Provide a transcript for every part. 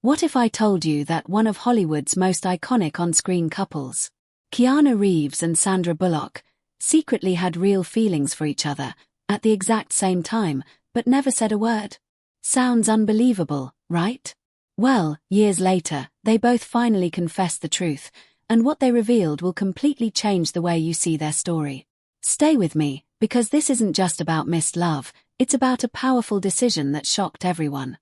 What if I told you that one of Hollywood's most iconic on-screen couples, Keanu Reeves and Sandra Bullock, secretly had real feelings for each other at the exact same time, but never said a word? Sounds unbelievable, right? Well, years later, they both finally confessed the truth, and what they revealed will completely change the way you see their story. Stay with me, because this isn't just about missed love, it's about a powerful decision that shocked everyone.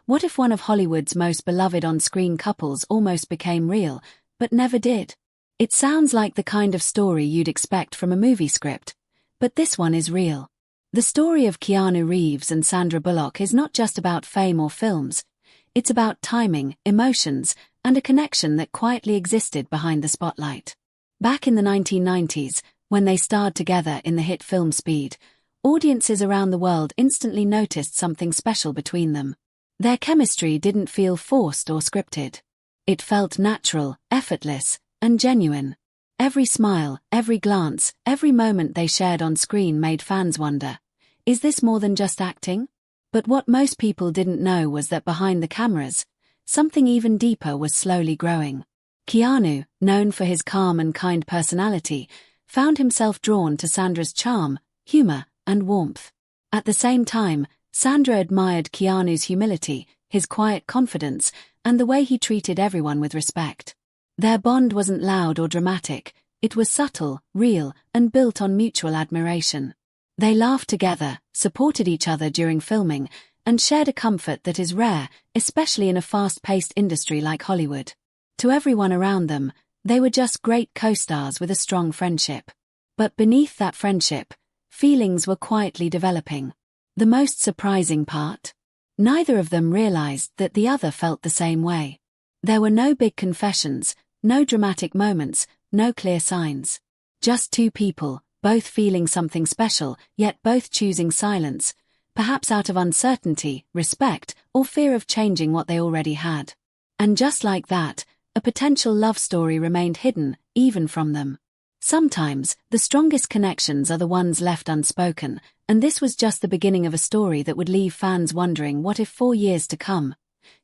What if one of Hollywood's most beloved on-screen couples almost became real, but never did? It sounds like the kind of story you'd expect from a movie script, but this one is real. The story of Keanu Reeves and Sandra Bullock is not just about fame or films, it's about timing, emotions, and a connection that quietly existed behind the spotlight. Back in the 1990s, when they starred together in the hit film Speed, audiences around the world instantly noticed something special between them. Their chemistry didn't feel forced or scripted. It felt natural, effortless, and genuine. Every smile, every glance, every moment they shared on screen made fans wonder, is this more than just acting? But what most people didn't know was that behind the cameras, something even deeper was slowly growing. Keanu, known for his calm and kind personality, found himself drawn to Sandra's charm, humor, and warmth. At the same time, Sandra admired Keanu's humility, his quiet confidence, and the way he treated everyone with respect. Their bond wasn't loud or dramatic, it was subtle, real, and built on mutual admiration. They laughed together, supported each other during filming, and shared a comfort that is rare, especially in a fast-paced industry like Hollywood. To everyone around them, they were just great co-stars with a strong friendship. But beneath that friendship, feelings were quietly developing. The most surprising part? Neither of them realized that the other felt the same way. There were no big confessions, no dramatic moments, no clear signs. Just two people, both feeling something special, yet both choosing silence, perhaps out of uncertainty, respect, or fear of changing what they already had. And just like that, a potential love story remained hidden, even from them. Sometimes, the strongest connections are the ones left unspoken, and this was just the beginning of a story that would leave fans wondering what if 4 years to come.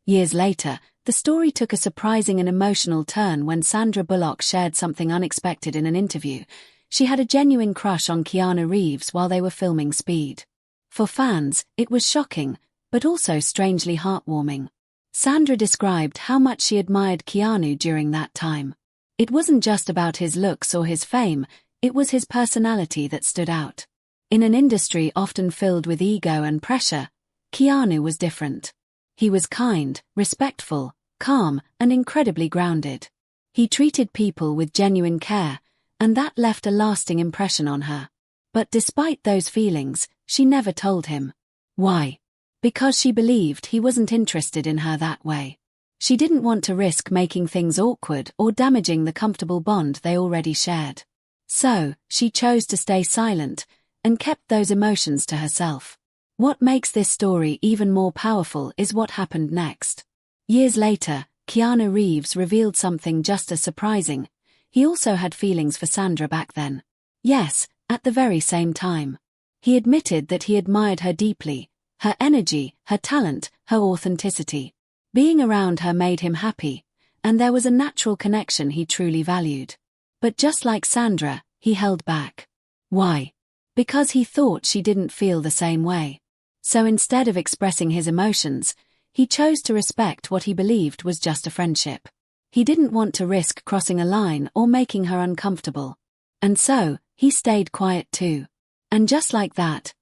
Years later, the story took a surprising and emotional turn when Sandra Bullock shared something unexpected in an interview. She had a genuine crush on Keanu Reeves while they were filming Speed. For fans, it was shocking, but also strangely heartwarming. Sandra described how much she admired Keanu during that time. It wasn't just about his looks or his fame, it was his personality that stood out. In an industry often filled with ego and pressure, Keanu was different. He was kind, respectful, calm, and incredibly grounded. He treated people with genuine care, and that left a lasting impression on her. But despite those feelings, she never told him. Why? Because she believed he wasn't interested in her that way. She didn't want to risk making things awkward or damaging the comfortable bond they already shared. So, she chose to stay silent, and kept those emotions to herself. What makes this story even more powerful is what happened next. Years later, Keanu Reeves revealed something just as surprising. He also had feelings for Sandra back then. Yes, at the very same time. He admitted that he admired her deeply, her energy, her talent, her authenticity. Being around her made him happy, and there was a natural connection he truly valued. But just like Sandra, he held back. Why? Because he thought she didn't feel the same way. So instead of expressing his emotions, he chose to respect what he believed was just a friendship. He didn't want to risk crossing a line or making her uncomfortable. And so, he stayed quiet too. And just like that,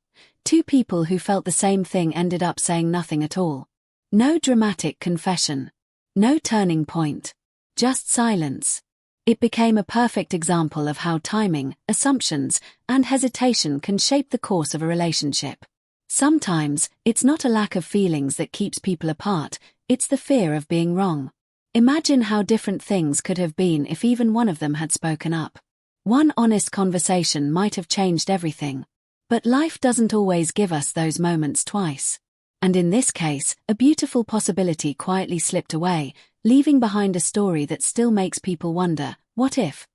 two people who felt the same thing ended up saying nothing at all. No dramatic confession. No turning point. Just silence. It became a perfect example of how timing, assumptions, and hesitation can shape the course of a relationship. Sometimes, it's not a lack of feelings that keeps people apart, it's the fear of being wrong. Imagine how different things could have been if even one of them had spoken up. One honest conversation might have changed everything. But life doesn't always give us those moments twice. And in this case, a beautiful possibility quietly slipped away, leaving behind a story that still makes people wonder, what if?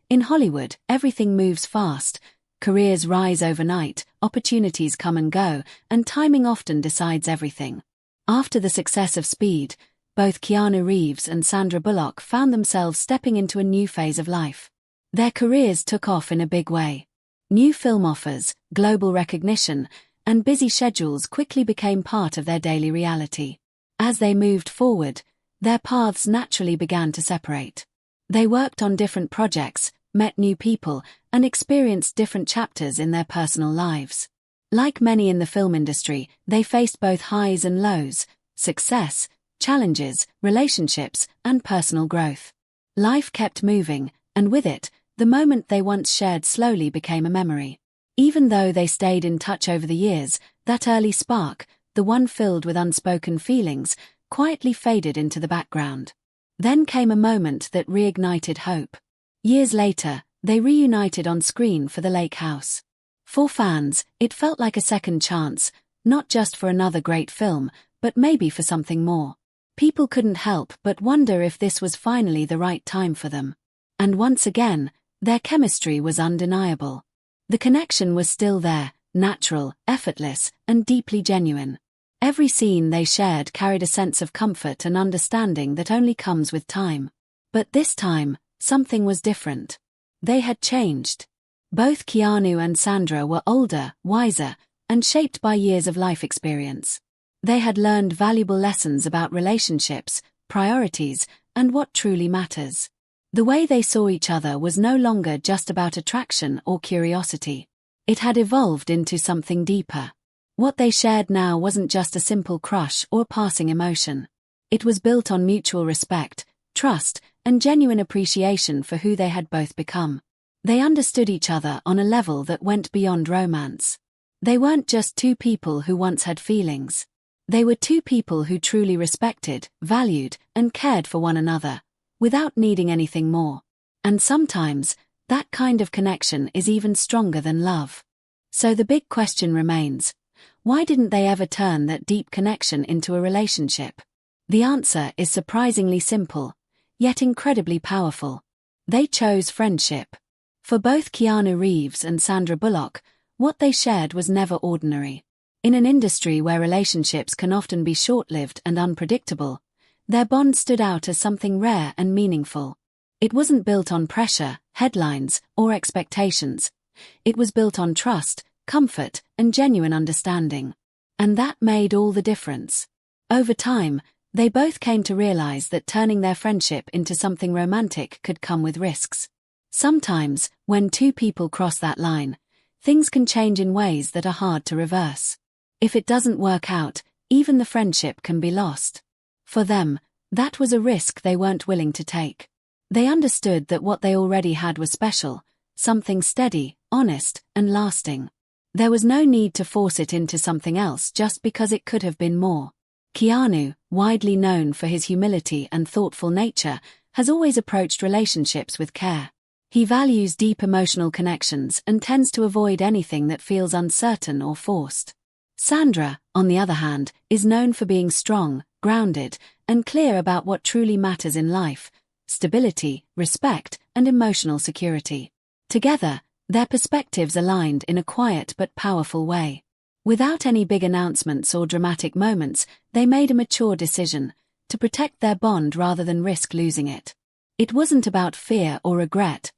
In Hollywood, everything moves fast. Careers rise overnight, opportunities come and go, and timing often decides everything. After the success of Speed, both Keanu Reeves and Sandra Bullock found themselves stepping into a new phase of life. Their careers took off in a big way. New film offers, global recognition, and busy schedules quickly became part of their daily reality. As they moved forward, their paths naturally began to separate. They worked on different projects, met new people, and experienced different chapters in their personal lives. Like many in the film industry, they faced both highs and lows, success, challenges, relationships, and personal growth. Life kept moving, and with it, the moment they once shared slowly became a memory. Even though they stayed in touch over the years, that early spark, the one filled with unspoken feelings, quietly faded into the background. Then came a moment that reignited hope. Years later, they reunited on screen for The Lake House. For fans, it felt like a second chance, not just for another great film, but maybe for something more. People couldn't help but wonder if this was finally the right time for them. And once again, their chemistry was undeniable. The connection was still there, natural, effortless, and deeply genuine. Every scene they shared carried a sense of comfort and understanding that only comes with time. But this time, something was different. They had changed. Both Keanu and Sandra were older, wiser, and shaped by years of life experience. They had learned valuable lessons about relationships, priorities, and what truly matters. The way they saw each other was no longer just about attraction or curiosity. It had evolved into something deeper. What they shared now wasn't just a simple crush or passing emotion. It was built on mutual respect, trust, and genuine appreciation for who they had both become. They understood each other on a level that went beyond romance. They weren't just two people who once had feelings. They were two people who truly respected, valued, and cared for one another, without needing anything more. And sometimes, that kind of connection is even stronger than love. So the big question remains, why didn't they ever turn that deep connection into a relationship? The answer is surprisingly simple, yet incredibly powerful. They chose friendship. For both Keanu Reeves and Sandra Bullock, what they shared was never ordinary. In an industry where relationships can often be short-lived and unpredictable, their bond stood out as something rare and meaningful. It wasn't built on pressure, headlines, or expectations. It was built on trust, comfort, and genuine understanding. And that made all the difference. Over time, they both came to realize that turning their friendship into something romantic could come with risks. Sometimes, when two people cross that line, things can change in ways that are hard to reverse. If it doesn't work out, even the friendship can be lost. For them, that was a risk they weren't willing to take. They understood that what they already had was special, something steady, honest, and lasting. There was no need to force it into something else just because it could have been more. Keanu, widely known for his humility and thoughtful nature, has always approached relationships with care. He values deep emotional connections and tends to avoid anything that feels uncertain or forced. Sandra, on the other hand, is known for being strong, grounded, and clear about what truly matters in life: stability, respect, and emotional security. Together, their perspectives aligned in a quiet but powerful way. Without any big announcements or dramatic moments, they made a mature decision to protect their bond rather than risk losing it. It wasn't about fear or regret.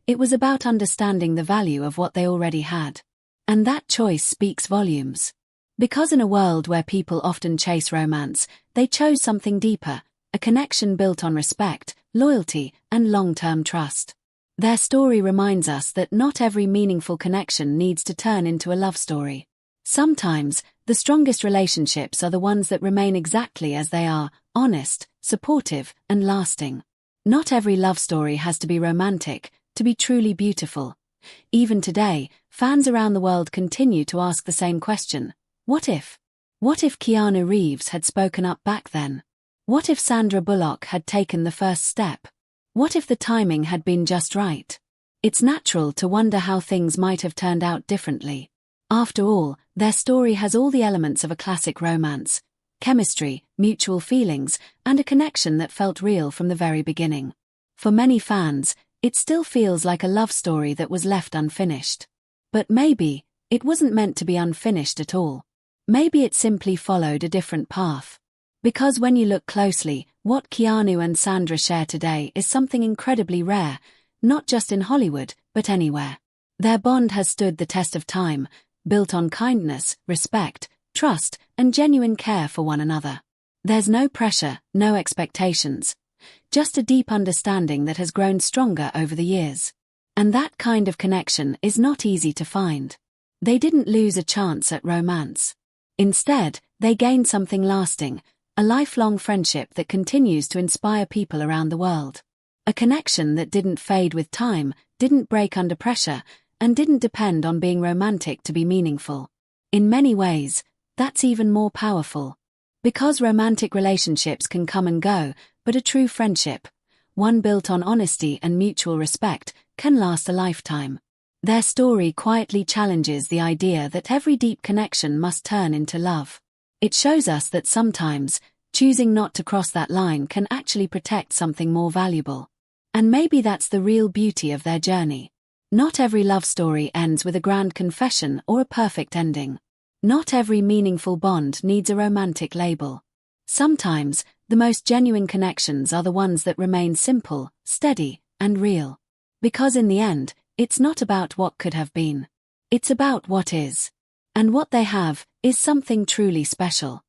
It was about understanding the value of what they already had. And that choice speaks volumes. Because in a world where people often chase romance, they chose something deeper, a connection built on respect, loyalty, and long-term trust. Their story reminds us that not every meaningful connection needs to turn into a love story. Sometimes, the strongest relationships are the ones that remain exactly as they are, honest, supportive, and lasting. Not every love story has to be romantic to be truly beautiful. Even today, fans around the world continue to ask the same question: what if? What if Keanu Reeves had spoken up back then? What if Sandra Bullock had taken the first step? What if the timing had been just right? It's natural to wonder how things might have turned out differently. After all, their story has all the elements of a classic romance: chemistry, mutual feelings, and a connection that felt real from the very beginning. For many fans, it still feels like a love story that was left unfinished. But maybe, it wasn't meant to be unfinished at all. Maybe it simply followed a different path. Because when you look closely, What Keanu and Sandra share today is something incredibly rare, not just in Hollywood, but anywhere. Their bond has stood the test of time, built on kindness, respect, trust, and genuine care for one another. There's no pressure, no expectations. Just a deep understanding that has grown stronger over the years. And that kind of connection is not easy to find. They didn't lose a chance at romance. Instead, they gained something lasting, a lifelong friendship that continues to inspire people around the world. A connection that didn't fade with time, didn't break under pressure, and didn't depend on being romantic to be meaningful. In many ways, that's even more powerful. Because romantic relationships can come and go, but a true friendship, one built on honesty and mutual respect, can last a lifetime. Their story quietly challenges the idea that every deep connection must turn into love. It shows us that sometimes, choosing not to cross that line can actually protect something more valuable. And maybe that's the real beauty of their journey. Not every love story ends with a grand confession or a perfect ending. Not every meaningful bond needs a romantic label. Sometimes, the most genuine connections are the ones that remain simple, steady, and real. Because in the end, it's not about what could have been. It's about what is. And what they have is something truly special.